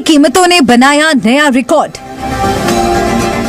कीमतों ने बनाया नया रिकॉर्ड,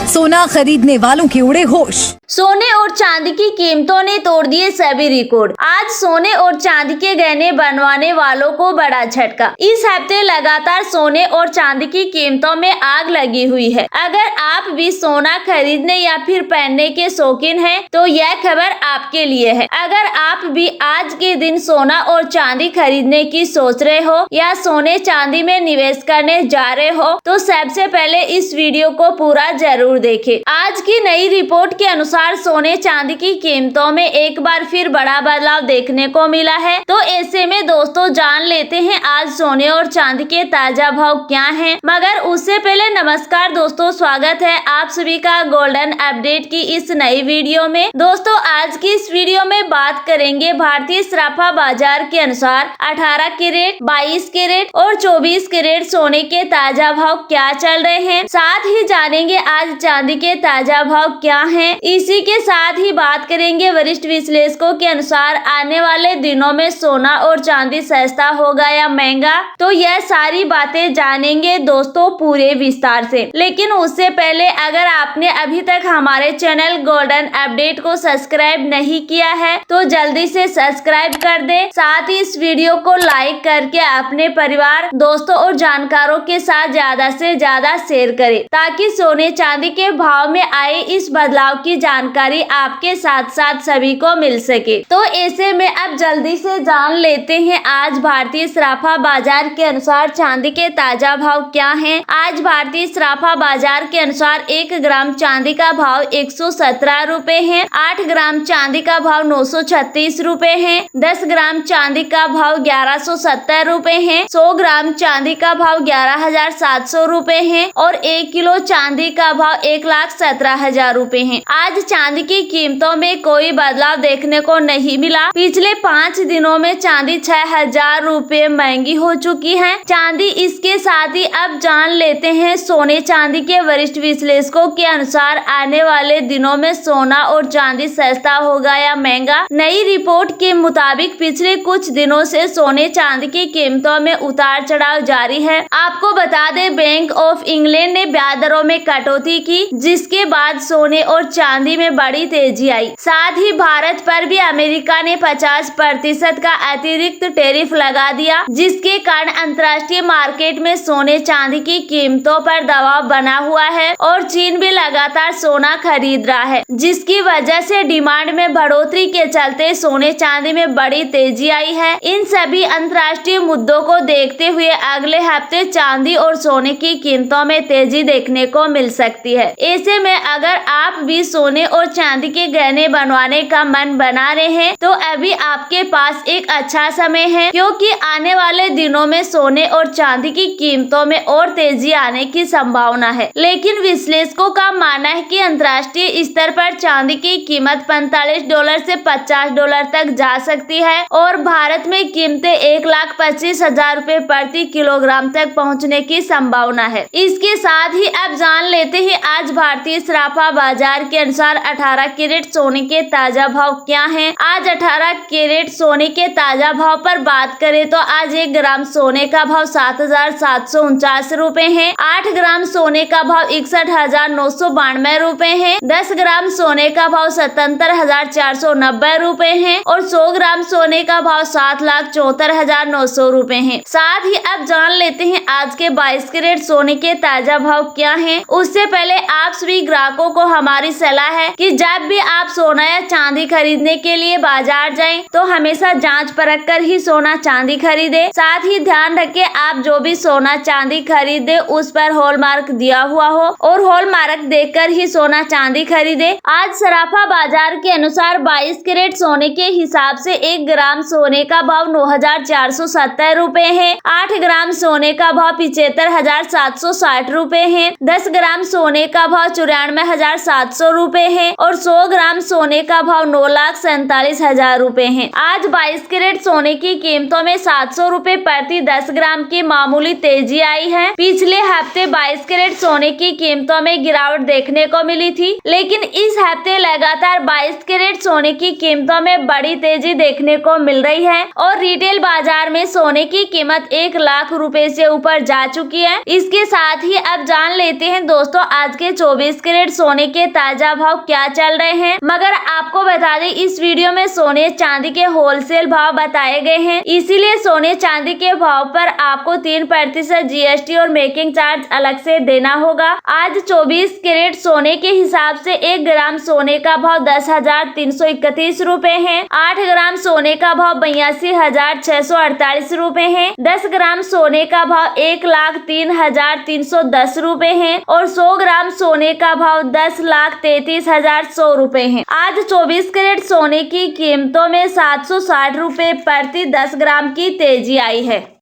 सोना खरीदने वालों के उड़े होश। सोने और चांदी की कीमतों ने तोड़ दिए सभी रिकॉर्ड। आज सोने और चांदी के गहने बनवाने वालों को बड़ा झटका। इस हफ्ते लगातार सोने और चांदी की कीमतों में आग लगी हुई है। अगर आप भी सोना खरीदने या फिर पहनने के शौकीन हैं, तो यह खबर आपके लिए है। अगर आप भी आज के दिन सोना और चांदी खरीदने की सोच रहे हो या सोने चांदी में निवेश करने जा रहे हो, तो सबसे पहले इस वीडियो को पूरा जरूर देखें। आज की नई रिपोर्ट के अनुसार सोने चांदी की कीमतों में एक बार फिर बड़ा बदलाव देखने को मिला है। तो ऐसे में दोस्तों जान लेते हैं आज सोने और चांदी के ताजा भाव क्या हैं। मगर उससे पहले नमस्कार दोस्तों, स्वागत है आप सभी का गोल्डन अपडेट की इस नई वीडियो में। दोस्तों आज की इस वीडियो में बात करेंगे भारतीय सराफा बाजार के अनुसार 18 कैरेट, 22 कैरेट और 24 कैरेट सोने के ताजा भाव क्या चल रहे हैं। साथ ही जानेंगे आज चांदी के ताजा भाव क्या हैं। इसी के साथ ही बात करेंगे वरिष्ठ विश्लेषकों के अनुसार आने वाले दिनों में सोना और चांदी सस्ता होगा या महंगा। तो यह सारी बातें जानेंगे दोस्तों पूरे विस्तार से। लेकिन उससे पहले अगर आपने अभी तक हमारे चैनल गोल्डन अपडेट को सब्सक्राइब नहीं किया है, तो जल्दी से सब्सक्राइब कर दे। साथ ही इस वीडियो को लाइक करके अपने परिवार, दोस्तों और जानकारों के साथ ज्यादा से ज्यादा शेयर करें, ताकि सोने चांदी के भाव में आए इस बदलाव की जानकारी आपके साथ साथ सभी को मिल सके। तो ऐसे में अब जल्दी से जान लेते हैं आज भारतीय सराफा बाजार के अनुसार चांदी के ताजा भाव क्या हैं। आज भारतीय सराफा बाजार के अनुसार 1 ग्राम चांदी का भाव 117 रुपए है, 8 ग्राम चांदी का भाव 936 रुपए है, 10 ग्राम चांदी का भाव 1170 रुपए है, 100 ग्राम चांदी का भाव 11,700 रुपए है और 1 किलो चांदी का भाव 1,17,000 रुपए है। आज चांदी की कीमतों में कोई बदलाव देखने को नहीं मिला। पिछले 5 दिनों में चांदी 6,000 रुपए महंगी हो चुकी है चांदी। इसके साथ ही अब जान लेते हैं सोने चांदी के वरिष्ठ विश्लेषकों के अनुसार आने वाले दिनों में सोना और चांदी सस्ता होगा या महंगा। नई रिपोर्ट के मुताबिक पिछले कुछ दिनों से सोने चांदी की कीमतों में उतार चढ़ाव जारी है। आपको बता दें बैंक ऑफ इंग्लैंड ने ब्याज दरों में कटौती की, जिसके बाद सोने और चांदी में बड़ी तेजी आई। साथ ही भारत पर भी अमेरिका ने 50% का अतिरिक्त टैरिफ लगा दिया, जिसके कारण अंतर्राष्ट्रीय मार्केट में सोने चांदी की कीमतों पर दबाव बना हुआ है और चीन भी लगातार सोना खरीद रहा है, जिसकी वजह से डिमांड में बढ़ोतरी के चलते सोने चांदी में बड़ी तेजी आई है। इन सभी अंतर्राष्ट्रीय मुद्दों को देखते हुए अगले हफ्ते चांदी और सोने की कीमतों में तेजी देखने को मिल सकती है। ऐसे में अगर आप भी सोने और चांदी के गहने बनवाने का मन बना रहे हैं, तो अभी आपके पास एक अच्छा समय है, क्योंकि आने वाले दिनों में सोने और चांदी की कीमतों में और तेजी आने की संभावना है। लेकिन विश्लेषकों का मानना है कि अंतर्राष्ट्रीय स्तर पर चांदी की कीमत $45 से $50 तक जा सकती है और भारत में कीमतें 1,25,000 रुपए प्रति किलोग्राम तक पहुंचने की संभावना है। इसके साथ ही अब जान लेते हैं आज भारतीय सराफा बाजार के अनुसार 18 कैरेट सोने के ताजा भाव क्या हैं। आज 18 कैरेट सोने के ताजा भाव पर बात करें तो आज 1 ग्राम सोने का भाव 7,749 रुपए है, 8 ग्राम सोने का भाव 61,992 रुपए है, 10 ग्राम सोने का भाव 77,490 रुपए है और 100 ग्राम सोने का भाव 7,74,900 रुपए है। साथ ही अब जान लेते हैं आज के 22 कैरेट सोने के ताजा भाव क्या हैं। उससे पहले आप सभी ग्राहकों को हमारी सलाह है कि जब भी आप सोना या चांदी खरीदने के लिए बाजार जाएं, तो हमेशा जांच परख कर ही सोना चांदी खरीदे। साथ ही ध्यान रखें आप जो भी सोना चांदी खरीदे उस पर हॉलमार्क दिया हुआ हो और हॉलमार्क देखकर ही सोना चांदी खरीदे। आज सराफा बाजार के अनुसार 22 कैरेट सोने के हिसाब से 1 ग्राम सोने का भाव 9,470 रुपए है, 8 ग्राम सोने का भाव 75,760 रुपए है, 10 ग्राम सोने का भाव 94,700 रूपए है और 100 ग्राम सोने का भाव 9,47,000 रूपए है। आज 22 कैरेट सोने की कीमतों में 700 रूपए प्रति 10 ग्राम की मामूली तेजी आई है। पिछले हफ्ते 22 कैरेट सोने की कीमतों में गिरावट देखने को मिली थी, लेकिन इस हफ्ते लगातार 22 कैरेट सोने की कीमतों में बड़ी तेजी देखने को मिल रही है और रिटेल बाजार में सोने की कीमत 1 लाख रुपए से ऊपर जा चुकी है। इसके साथ ही अब जान लेते हैं दोस्तों आज के 24 कैरेट सोने के ताजा भाव क्या चल रहे हैं। मगर आपको बता दें इस वीडियो में सोने चांदी के होलसेल भाव बताए गए हैं, इसीलिए सोने चांदी के भाव पर आपको 3% GST और मेकिंग चार्ज अलग से देना होगा। आज 24 कैरेट सोने के हिसाब से 1 ग्राम सोने का भाव 10,331 रूपए है। 8 ग्राम सोने का भाव 82,648 रूपए है। 10 ग्राम सोने का भाव 1,03,310 रूपए है और 100 ग्राम सोने का भाव 10,33,100 रूपए है। आज 24 कैरेट सोने की कीमतों में 760 रूपए प्रति 10 ग्राम की तेजी आई है।